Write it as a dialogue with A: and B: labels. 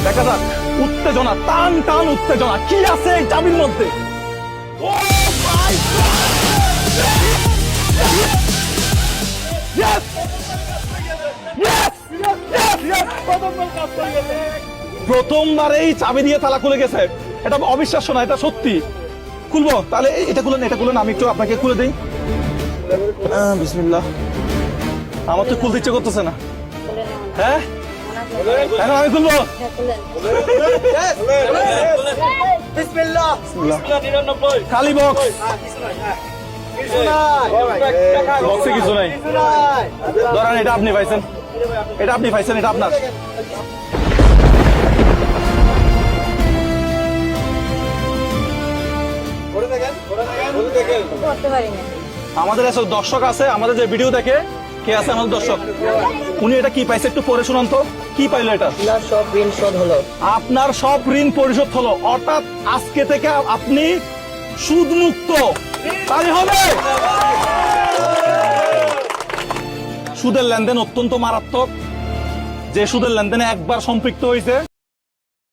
A: দেখা যাক উত্তেজনা, টান টান উত্তেজনা কি আছে এই চাবির মধ্যে। Yes! Yes! Yes! Yes! প্রথমবারেই চাবি দিয়ে তালা খুলে গেছে। এটা অবিশ্বাস্য না, এটা সত্যি। খুলবো তাহলে, এটা খুলেন, আমি একটু আপনাকে খুলে দিই। বিসমিল্লাহ। আমার তো খুলতে ইচ্ছে করতেছে না। হ্যাঁ, এখন আমি খুলবো। খালি বক্স, বক্সে কিছু নাই। ধরেন এটা আপনি পাইছেন, এটা আপনার। আমাদের এসব দর্শক আছে, আমাদের যে ভিডিও দেখে, কে আছে আমাদের দর্শক, উনি এটা কি পাইছে একটু পড়ে শুনান তো, কি পাইলো এটা?
B: সব ঋণ শোধ হলো।
A: আপনার সব ঋণ পরিশোধ হলো, অর্থাৎ আজকে থেকে আপনি সুদ মুক্ত। তাই হবে। সুদের লেনদেন অত্যন্ত মারাত্মক। যে সুদের লেনদেনে একবার সম্পৃক্ত হয়েছে